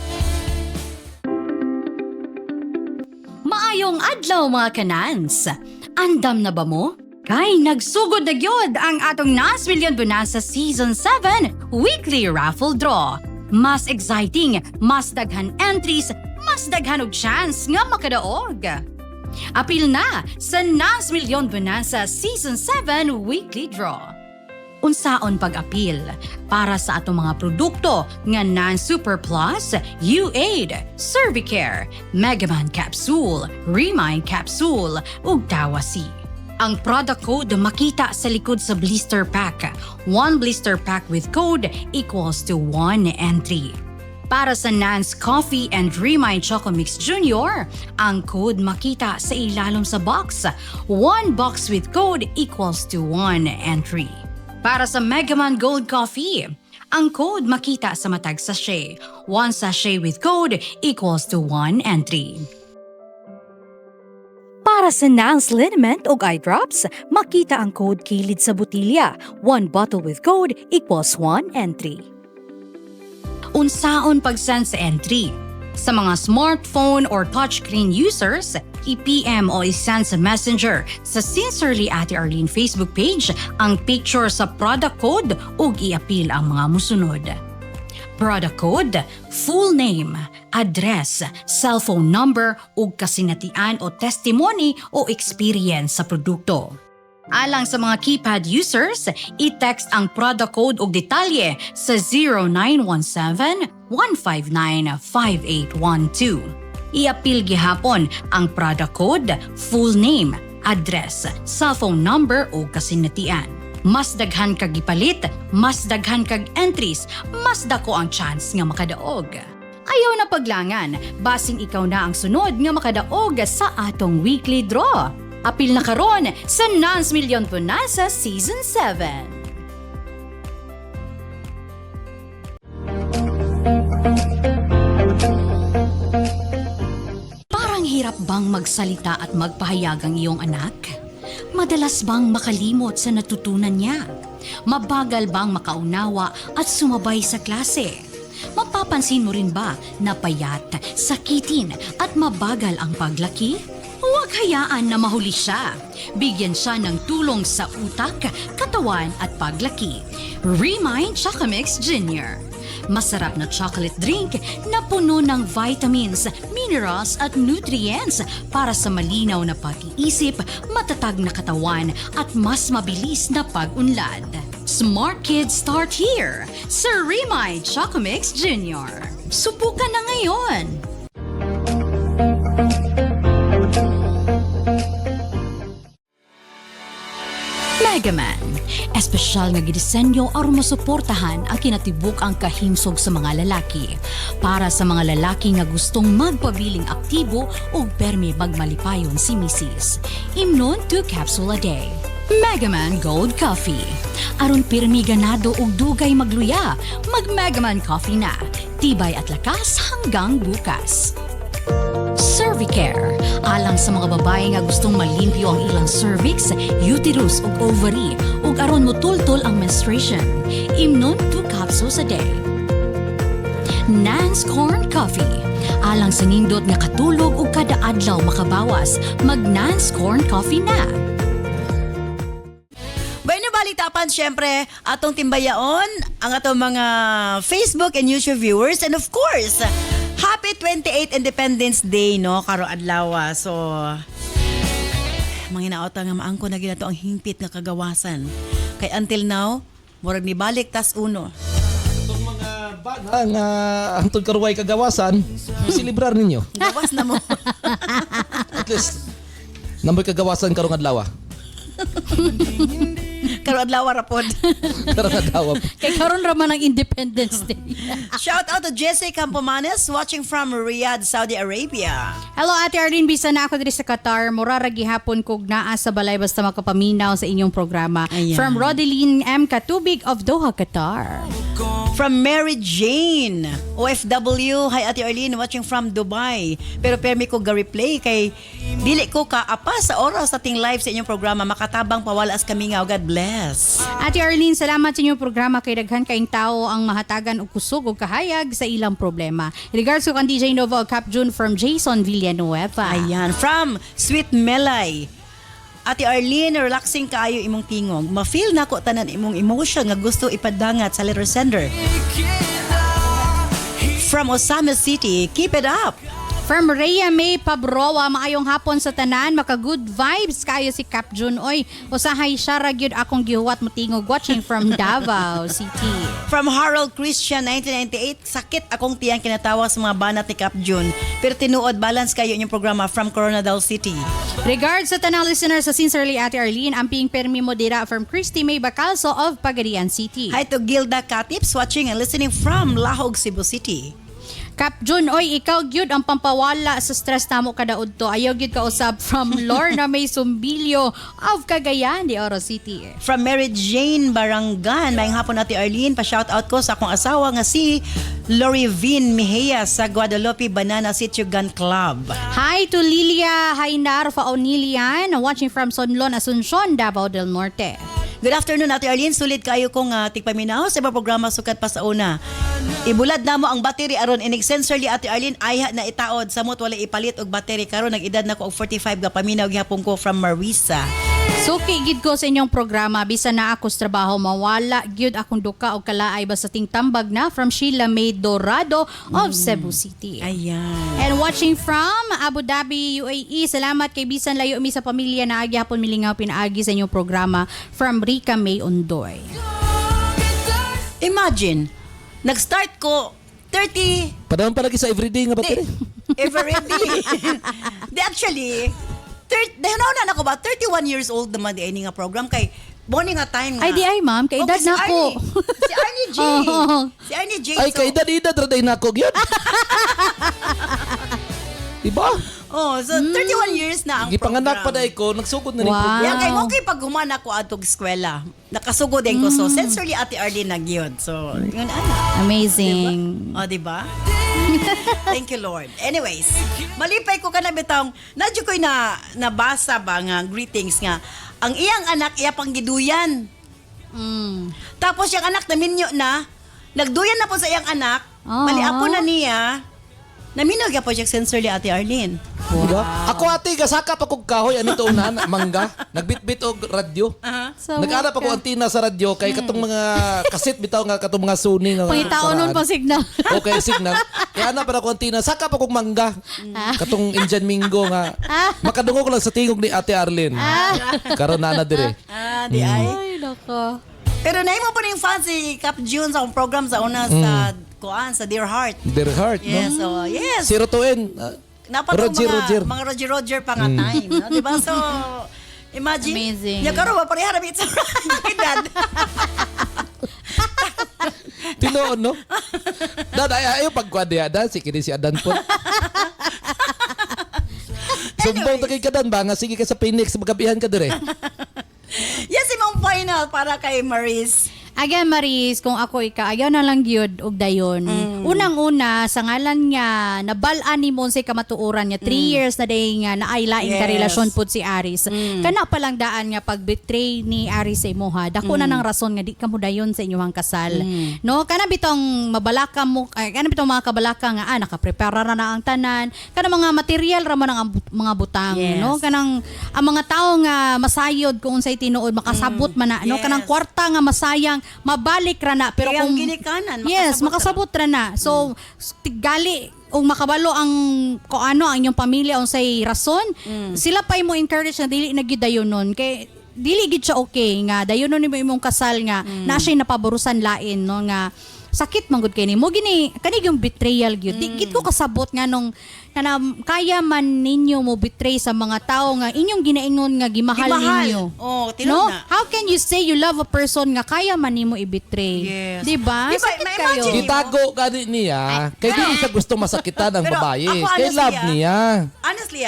Maayong adlaw mga kanans. Andam na ba mo? Kay nagsugod na gyud ang atong Nas Million Bonanza Season 7 Weekly Raffle Draw. Mas exciting, mas daghan entries, mas daghan og chance nga makadaog. Apil na sa Nas Million Bonanza Season 7 Weekly Draw. Unsaon pag-apil para sa atong mga produkto nga Non-Super Plus, U-Aid, Cervicare, Megaman Capsule, Remind Capsule, ug Tawasi. Ang product code makita sa likod sa blister pack. 1 blister pack with code equals to 1 entry. Para sa Nance Coffee and Remind Choco Mix Junior, ang code makita sa ilalom sa box. 1 box with code equals to 1 entry. Para sa Megaman Gold Coffee, ang code makita sa matag sachet. 1 sachet with code equals to 1 entry. Para sa Nance Liniment o eye drops, makita ang code kilid sa botilya. 1 bottle with code equals 1 entry. Unsaon pag-send sa entry? Sa mga smartphone or touchscreen users, i-PM o i-send sa Messenger sa Sincerely Ate Arlene Facebook page ang picture sa product code ug i-apil ang mga musunod. Product code, full name, address, cellphone number ug kasinatian o testimony o experience sa produkto. Alang sa mga keypad users, i-text ang product code ug detalye sa 0917-159-5812. I-apil gihapon ang product code, full name, address, cellphone number ug kasinatian. Mas daghan kag gipalit, mas daghan kag entries, mas dako ang chance nga makadaog. Ayaw na paglangan, basing ikaw na ang sunod nga makadaog sa atong weekly draw. Apil na karon sa Nance Million Bonanza Season 7. Parang hirap bang magsalita at magpahayag ang iyong anak? Madalas bang makalimot sa natutunan niya? Mabagal bang makaunawa at sumabay sa klase? Mapapansin mo rin ba na payat, sakitin at mabagal ang paglaki? Huwag hayaan na mahuli siya. Bigyan siya ng tulong sa utak, katawan at paglaki. Remind Chocomix Jr. Masarap na chocolate drink na puno ng vitamins, minerals at nutrients para sa malinaw na pag-iisip, matatag na katawan at mas mabilis na pag-unlad. Smart kids start here sa Remind Chocomix Jr. Subukan na ngayon! Megaman. Espesyal nga gidisenyo aron masuportahan ang kinatibuk ang kahimsog sa mga lalaki. Para sa mga lalaki nga gustong magpabiling aktibo o permi magmalipayon si Mrs. Imnon 2 capsule a day. Megaman Gold Coffee. Aron pirmi ganado og dugay magluya, mag Megaman Coffee na. Tibay at lakas hanggang bukas. Cervicare. Alang sa mga babae nga gustong malimpyo ang ilang cervix, uterus ug ovary ug aron motultol ang menstruation. Imnon 2 capsules a day. Nance Corn Coffee. Alang sa nindot nga katulog ug kada adlaw makabawas, mag Nance Corn Coffee na. Bueno, balitapan syempre atong timbayaon ang atong mga Facebook and YouTube viewers, and of course, happy 28th Independence Day, no, karo adlaw. So mga inaota nga maangko na ginato ang hingpit nga kagawasan. Kay until now, murag ni balik tas uno. Itong mga bana nga hangtod karuway kagawasan, silibrar ninyo. Gawas na mo. At least, namoy kagawasan karong adlaw. Karo adlaw rapod. Karong adlaw. Kay karon ra man ang Independence Day. Shout out to Jesse Campomanes watching from Riyadh, Saudi Arabia. Hello, Ate Arlene. Bisa na ako diri sa Qatar. Mura ra gihapon kog naa sa balay basta makapaminaw sa inyong programa. Ayan. From Rodeline M. Katubig of Doha, Qatar. From Mary Jane, OFW. Hi, Ate Arlene, watching from Dubai. Pero permi ko ga-replay kay dili ko kaapa sa oras sa ating live sa inyong programa. Makatabang pawalas kami nga. God bless. Ate Arlene, salamat sa inyong programa kay daghan kaayong tao ang mahatagan og kusog og kahayag sa ilang problema. Regards ko kan DJ Nova og Cap June from Jason Villanueva. Ayan, from Sweet Melay. Ate Arlene, relaxing kaayo imong tingog. Ma-feel na ko tanan imong emotion nga gusto ipadangat sa letter sender. From Osama City, keep it up. From Rhea May Pabroa, maayong hapon sa tanan, maka good vibes kayo si Cap June. Oy, usahay siya ra gyud akong gihuwat mo tingog watching from Davao City. From Harold Christian 1998, sakit akong tiyang kinatawa sa mga banat ni Cap June. Pero tinuod balance kayo inyong programa from Coronadal City. Regards sa tanang listeners sa Sincerely Ate Arlene, ang ping permi mo dira from Christy May Bacalso of Pagadian City. Hi to Gilda Katips watching and listening from Lahog, Cebu City. Cap June, oy, ikaw gyud ang pampawala sa stress namo kada udto. Ayaw gyud ka usab from Lorna May Sumbilyo of Cagayan de Oro City. From Mary Jane Barangan, maayong hapon Ate Arlene, pa-shoutout ko sa akong asawa nga si Lorivin Mejia sa Guadalupe Banana Sitio Gun Club. Hi to Lilia Hainar Faonilian, watching from Sonlon, Asuncion, Davao del Norte. Good afternoon, Ate Arlene. Sulit kayo kong tigpaminaw sa iba programa sukat pa sa una. Ibulad na mo ang battery aron inig sensorly, Ate Arlene, ayha na itaod samot wala ipalit og battery karon nag-edad na ko og 45 ga paminaw gihapon ko from Marisa. Suki gid ko sa inyong programa, bisa na ako sa trabaho, mawala gyud akong duka og kalaay basta ting tambag na from Sheila May Dorado of Cebu City. Ayan. And watching from Abu Dhabi, UAE, salamat kay bisan layo mi sa pamilya na agyapon milingaw pinaagi sa inyong programa from Rica May Ondoy. Imagine, nag-start ko 30 Padahon pa lagi sa everyday nga battery. every day. Actually, na ako ba 31 years old naman di nga program kay morning nga time nga. Ay di ay ma'am, kay edad si na ako. Si Arnie J. Oo. Si Arnie J. Ay, kay edad raday na ako gyud. Diba? Oh, so 31 years na ang Gipanganak pa program. day ko, nagsugod na rin Wow. program. Yan kay okay pag humana ko atog eskwela. Nakasugod din ko so sensorily Ate Arlene nagyod. So, yun Amazing. O, diba? Thank you, Lord. Anyways, malipay ko ka na bitang, nadyo ko'y nabasa ba nga greetings nga, ang iyang anak, iya pang giduyan. Tapos yung anak na minyo na, nagduyan na po sa iyang anak, Bali ako na niya, naminaw po siya sensor ni Ate Arlene. Diba? Ako ate, gasakap ako kahoy, anito unan, mangga. Nagbitbit og radyo. Nag-arap ako antina sa radyo, kay katong mga kasit bitaw nga, katong mga Sony. Nga, Pangitaon nun pa signal. Okay, signal. Kaya ana para ako antina, sakap akong mangga. Katong Indian Mingo nga. Makadungo ko lang sa tingog ni Ate Arlene. Karon na dire. Di ay. Ay, nako. Pero naimo pa rin fan si Cap June sa akong program sa una sa Dear Heart. Dear Heart, Yes, no? so yes. Zero to N. Roger. Mga Roger pa nga time. No? Diba? So, imagine. Amazing. Yung karoon, maparihara bit sa edad. Tinoon, no? Dad, ayaw pagkwadya, Dad. Sige si Adan po. Sumbong ta kay Kadan ba? Nga sige ka sa Phoenix, magabihan ka dire. Yes, imong final para kay Maris. Again, Maris, kung ako ayaw na lang gyud og dayon. Unang-una, sa ngalan nga, nabalaan ni Monse kamatuoran niya, 3 years na day nga naaylaing ka relasyon pud si Aris. Kana pa lang daan nga pag-betray ni Aris sa imuha, dako na ng rason nga di ka mo dayon sa inyong kasal. No, kana bitong mabalaka mo, kana bitong mga kabalaka nga nakaprepara na ang tanan, kana mga material ra man ang mga butang, no? Kanang ang mga tao nga masayod kung unsay tinuod makasabot man na, no? Kanang kwarta nga masayang mabalik ra na pero Kaya kung ang ginikanan, makasabot ra na. So tigali ug makabalo ang ko ano ang inyong pamilya unsay rason, sila pa mo encourage na dili na gyud dayonon kay dili gid siya okay nga dayonon nimo imong kasal nga na siya napaborusan lain, no, nga sakit man gud kay nimo gini kani yung betrayal gyud. Di gid ko kasabot nga nung kana kaya man ninyo mo betray sa mga tao nga inyong ginaingon nga gimahal ninyo. Oh, No? tinod na. How can you say you love a person nga kaya man nimo i-betray? Yes. Diba? Diba, Sakit may kayo. imagine- Gitago ka niya, kay di siya gusto masakitan ng Pero babae. ako, Kay honestly, love niya. Honestly,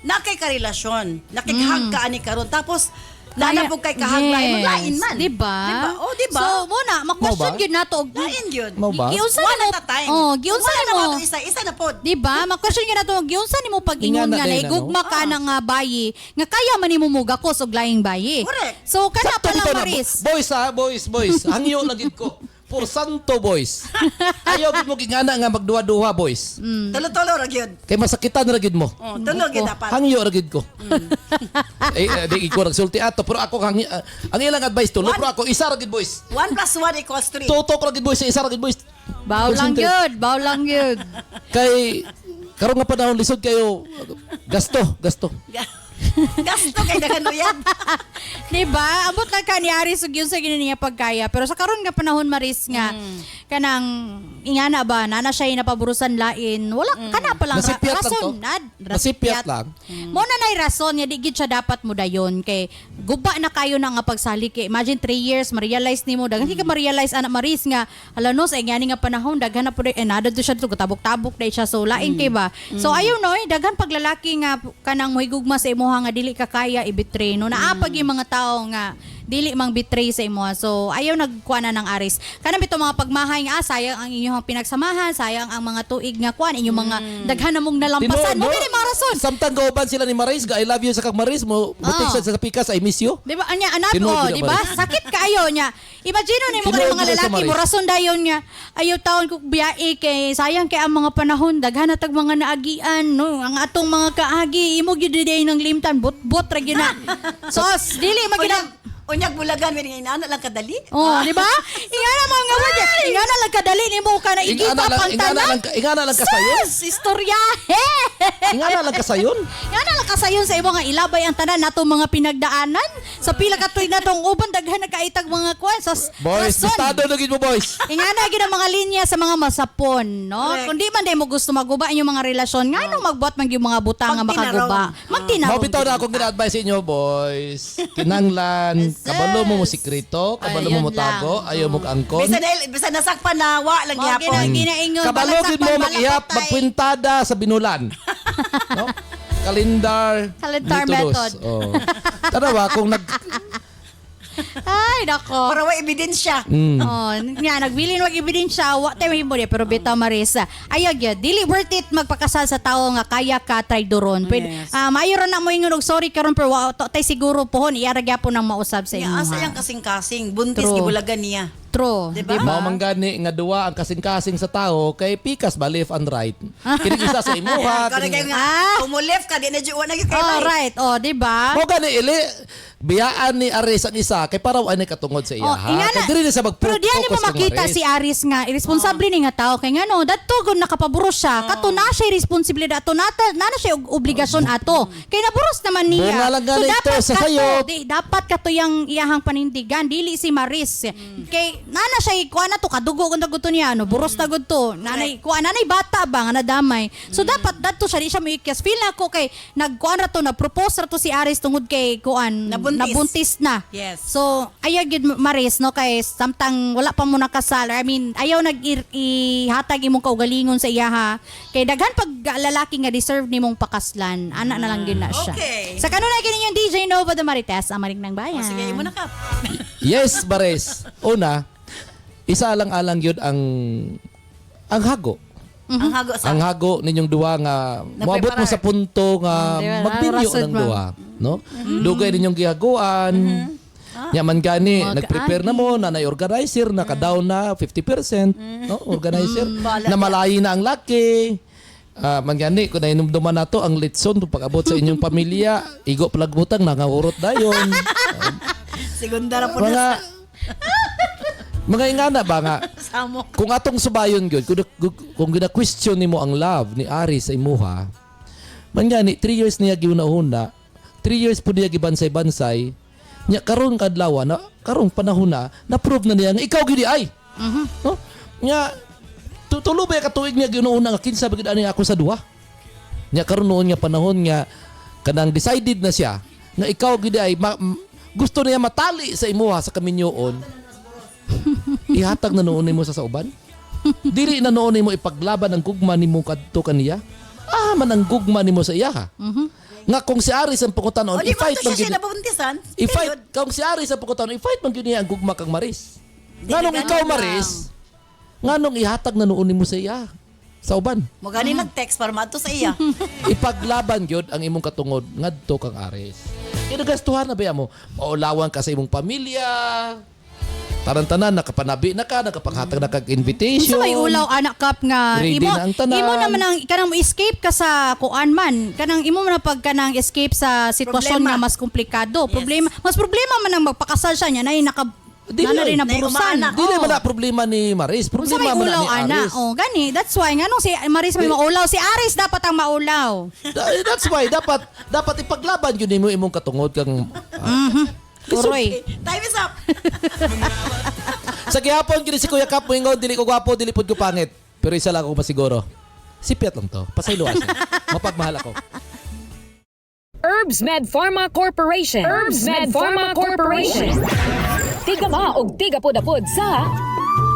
nakay karelasyon. Nakikhag ka ani karon tapos Kaya- nana po kay kahaglain Yes. lain man. Diba? Oh, diba? So, muna, Mau ma-question ba? yun na to. lain gyud. Mau ba? Giunsa One ni mo? at a time. Oh, giunsa Wala ni na mo? mo isa na pod. Diba? Ma-question yun na to. Giunsa ni mo pag-ingon Ingana nga din, naigugma ka ng bayi nga kaya man nimo mugakos og laing bayi. Correct. So, kana Sakto pa lang bitaw na. Maris. Boys. Hangyo na gid ko. For santo boys. Ayaw gid mo gingana nga magduha-duha boys. Tulo-tulo ra gyud. Kay masakitan ra gid mo. Oh, tulo gyud dapat. Hangyo ra gid ko. Di ko nagsulti ato pero ako ang ilang advice tulo pero ako isa ra gid boys. 1 + 1 = 3. Tutok ra gid boys, isa ra gid boys. Baw lang yun. Kay karon nga panahon lisod kayo gasto. Gasto kay daghan yan. Diba? Abot lang ka ni Aris ug yun sa ginoo niya pagkaya. Pero sa karon nga panahon Maris nga kanang ingana ba nana siya napaburusan lain. Wala kana pa lang Nasipyat lang to. rason. Nasipyat lang. Mo na nay rason nga di gid siya dapat mo dayon kay guba na kayo na nga pagsalik kay imagine 3 years ma-realize nimo daghan ka ma-realize anak Maris nga hala no sa ingani nga panahon daghan na pud nada do siya to tabok-tabok dai siya so lain kay ba. So ayaw no daghan paglalaki nga kanang mohigugma sa imuha nga dili ka kaya i-betray no naapag yung mga tao nga dili mang betray sa imo. So ayaw nagkuha na ng Aris. Kanang bito mga pagmahay nga sayang ang inyong pinagsamahan, sayang ang mga tuig nga kuan inyong mga daghan na mong nalampasan. Mo gani mga rason. Samtang gauban sila ni Maris, I love you sa kag Maris mo, butik sa pikas I miss you. Di ba? Anya, anak Tinuod ko, yun, di ba? Maris. Sakit kayo niya. Imagine ni mo Tinuod mga yun sa lalaki, Maris. mo rason dayon niya. Ayaw taon ko biyae kay sayang kay ang mga panahon, daghan na tag mga naagian, no? Ang atong mga kaagi, imo gyud day ng limtan, bot ra gyud na. Sos, dili magina. Unyag bulagan may inana lang kadali. Oh, di ba? Ingana mga wala. Ingana lang kadali nimo ka na igita pang tanan. Ingana lang kasayon. Istorya. Ingana lang kasayon. Ingana lang kasayon sa imo nga ilabay ang tanan nato mga pinagdaanan sa pila ka tuig natong uban daghan nakaitag mga kwan sa Boys, rason. estado na gid mo boys. Ingana gid ang mga linya sa mga masapon, no? Correct. Kung di man day mo gusto maguba inyong mga relasyon, ngano magbuhat man yung mga butang nga makaguba. Magtinarong. Mabitaw na akong gina-advise sa inyo, boys. Kinanglan, kabalo mo mo sikreto, kabalo mo Ayun mo tago, ayaw mo angkon. Bisa nasakpan na wa lang yapon. Ginaingon. Kabalo gid mo mag-ihap, magkwintada sa binulan. No? Kalendar method. Oh. Tanawa kung Ay, nako. Para wa ebidensya. Oh, nga nagbilin wag ebidensya, wa tayo mo di pero bitaw Marisa. Ayog yun, dili worth it magpakasal sa tao nga kaya ka traidoron. Pwede maayo ra na mo ingon og sorry karon pero wa tay siguro pohon iara gyapon nang mausab sa imo. Asa yang kasing-kasing buntis True. gibulagan niya. True. Diba? Diba? Mao man gani nga duwa ang kasing-kasing sa tao kay pikas ba left and right. Kini isa sa imuha, Kaya kini kayo nga, kumulif ka, di na dyan na kayo. Oh, right. Oh, di ba? mo gani ili biyaan ni Aris ang isa kay para wa ni katungod sa iya. Oh, ha? ingana. Kay dili na sa Pero diyan mo makita si Aris nga irresponsible ni nga tao kay ngano dadto gud nakapaburos siya kato na siya responsibilidad ato na siya obligasyon ato kay naburos naman niya. Bunga lang gani ito sa sayop. Dapat kato yang iyahang panindigan dili si Maris. Kay nana siya kuha na to kadugo kun gusto niya no buros na gud to. Nanay kuha nanay bata ba nga nadamay. So dapat dadto siya di siya moikyas. Feel na ko kay nagkuan ra to na propose ra to si Aris tungod kay kuan nabuntis na. Yes. So, ayaw gid Maris no kay samtang wala pa mo nakasal. I mean, ayaw ihatag imong kaugalingon sa iya ha. Kay daghan pag lalaki nga deserve nimong pakaslan, ana na lang gid na siya. Okay. Sa kanuna gid ninyong DJ Nova de Marites, amaring ng bayan. Sige, imo na kap. Yes, Bares. Una, isa lang-alang yun ang hago. Ang hago sa... Ang hago ninyong duwa nga moabot mo sa punto nga Di ba? magbinyo Rasod ng man. duwa, no? Dugay ninyong gihaguan. Nya man gani nag-prepare na mo na organizer naka-down na 50%, no? Organizer na malayi na ang laki. Man gani kung nainumduman nato ang litson pag-abot sa inyong pamilya, igo plagbutang nangaurot dayon. Segunda ra po Mga na mga ingana ba nga sa mo. kung atong subayon gyud kung gina-question nimo ang love ni Ari sa imuha man gani 3 years niya giuna-una 3 years po niya gibansay-bansay nya karon kadlaw na karong panahon na prove na niya nga ikaw gyud ay no nya tulo ba ka tuig niya giuna-una nga kinsa ba gyud ani ako sa duha nya karon noon nga panahon nga kanang decided na siya nga ikaw gyud ay gusto niya matali sa imuha sa kaminyoon ihatag na noon mo sa sauban? Dili na noon mo ipaglaban ang gugma nimo kadto kaniya? Man ang gugma nimo sa iya ha. Nga kung si Aris ang pangutanon, O di ba i-fight ito man siya gyud. nabuntisan? I-fight kung si Aris ang pangutanon, i-fight man gyud niya ang gugma kang Maris. Nganong ganun ikaw lang. Maris? Nganong ihatag na noon mo sa iya? Sa uban. Mo gani nag-text para maadto sa iya. Ipaglaban gyud ang imong katungod ngadto kang Aris. Kinagastuhan na ba mo? Maulawan ka sa imong pamilya. Tarantanan nakapanabi na ka, nakapanghatag na kag invitation. Unsa may ulaw anak kap nga Ready na ang tanan. imo naman ang kanang escape ka sa kuan man. Kanang imo man pag kanang escape sa sitwasyon Problema. nga mas komplikado. Mas problema man ang magpakasal siya niya na Dili, na rin na naburusan. umaanak. Dili man na problema ni Maris. Unsa Problema may man ulaw na ni ana? Aris. Oh, gani. That's why nganong si Maris may maulaw, si Aris dapat ang maulaw. That's why dapat ipaglaban yun nimo imong katungod kang Turoy. Time is up. sa gihapon kini si Kuya Kap moingon dili ko gwapo, dili pud ko pangit. Pero isa lang ako masiguro. Sipiat lang to. Pasaylo siya. Mapagmahal ako. Herbs Med Pharma Corporation. Herbs Med Pharma Corporation. Tigama og tigapod-apod sa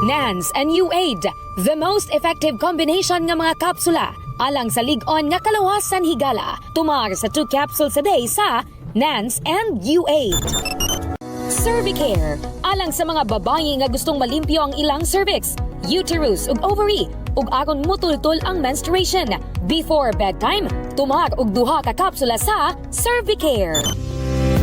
NANS and U8, the most effective combination nga mga kapsula alang sa lig-on nga kalawasan higala. Tumar sa 2 capsules a day sa NANS and U8. Cervicare, alang sa mga babayi nga gustong malimpyo ang ilang cervix, uterus ug ovary, ug aron mutultol ang menstruation. Before bedtime, tumar og 2 ka kapsula sa Cervicare.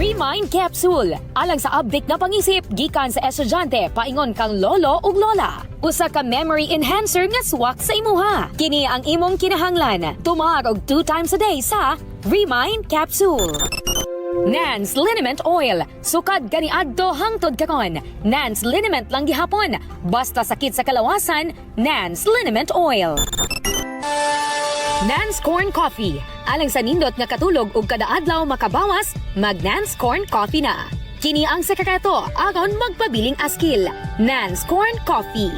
Remind Capsule, alang sa update na pangisip gikan sa estudyante paingon kang lolo ug lola. Usa ka memory enhancer nga swak sa imuha. Kini ang imong kinahanglan. Tumar og 2 times a day sa Remind Capsule. Nance Liniment Oil. Sukad ganiadto hangtod karon. Nance Liniment lang gihapon. Basta sakit sa kalawasan, Nance Liniment Oil. Nance Corn Coffee. Alang sa nindot nga katulog ug kada adlaw makabawas, mag Nance Corn Coffee na. Kini ang sekreto aron magpabiling askil. Nance Corn Coffee.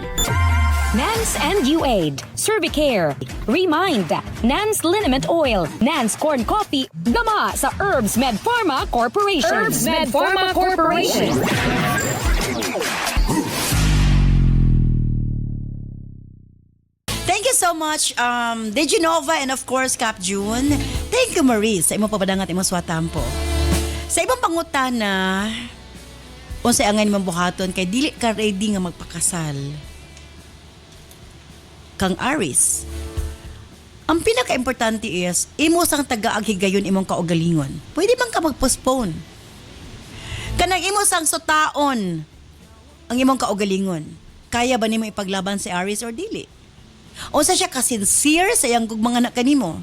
Nance and U8, Cervicare, Remind, Nance Liniment Oil, Nance Corn Coffee, gama sa Herbs Med Pharma Corporation. Herbs Med Pharma Corporation. Thank you so much, Deginova and of course, Cap June. Thank you, Maris, sa imong papadangat imong swatampo. Sa ibang pangutana, unsay angay nimong buhaton kay dili ka ready nga magpakasal. Kang Aris. Ang pinaka-importante is, imo sang taga-ag higayon imong kaugalingon. Pwede bang ka mag-postpone? Kanang imo sang sutaon ang imong kaugalingon. Kaya ba nimo ipaglaban si Aris or dili? Unsa siya ka-sincere sa iyang gugmang anak kanimo?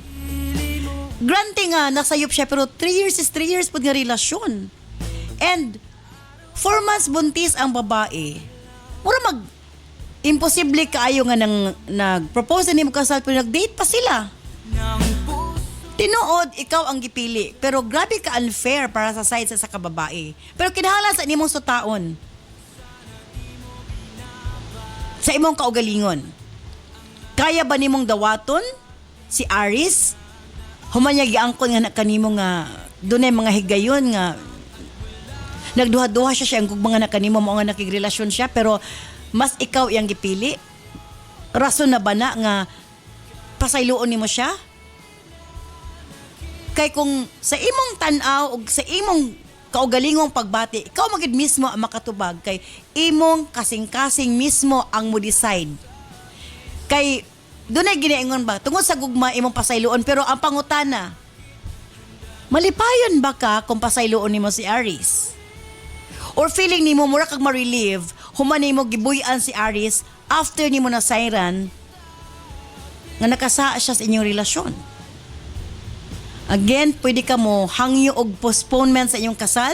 Granting nga nasayop siya pero 3 years is 3 years pud nga relasyon. And 4 months buntis ang babae. Mura imposible kaayo nga nag-propose na nimo kasal pero nag-date pa sila. Tinuod, ikaw ang gipili. Pero grabe ka unfair para sa side sa kababae. Pero kinahanglan sa nimong sutaon. Sa imong kaugalingon. Kaya ba nimong dawaton si Aris? Humanya giangkon nga kanimo nga dunay mga higayon nga nagduha-duha siya ang gugmang anak kanimo mo nga nakigrelasyon siya pero mas ikaw iyang gipili. Rason na ba na nga pasayloon nimo siya? Kay kung sa imong tan-aw o sa imong kaugalingong pagbati, ikaw magid mismo ang makatubag kay imong kasing-kasing mismo ang mo decide. Kay dunay ginaingon ba tungod sa gugma imong pasayloon pero ang pangutana, malipayon ba ka kung pasayloon nimo si Aris? Or feeling nimo mura kag ma-relieve human nimo gibuy-an si Aris after nimo na sayran nga nakasaa siya sa inyong relasyon? Again, pwede ka mo hangyo og postponement sa inyong kasal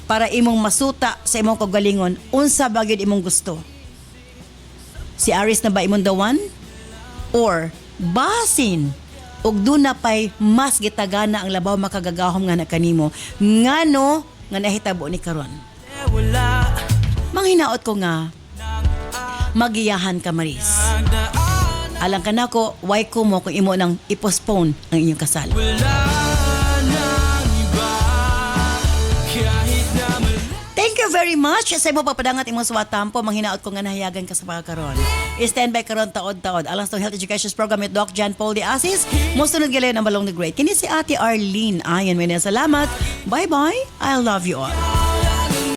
para imong masuta sa imong kaugalingon unsa ba gyud imong gusto. Si Aris na ba imong dawan? Or basin og duna pay mas gitagana ang labaw makagagahom nga na kanimo ngano nga nahitabo ni karon. Manghinaot ko nga magiyahan ka, Maris. Alang ka na ko, why ko mo kung imo nang i-postpone ang inyong kasal. Thank you very much sa imo pagpadangat imong suwatampo. Manghinaot ko nga nahayagan ka sa pagkakaroon. I-stand by karon taod-taod. Alang sa Health Education Program with Doc John Paul de Asis. Musunod galayon ang Balong the Great. Kini si Ate Arlene. Ayon, may salamat. Bye-bye. I love you all.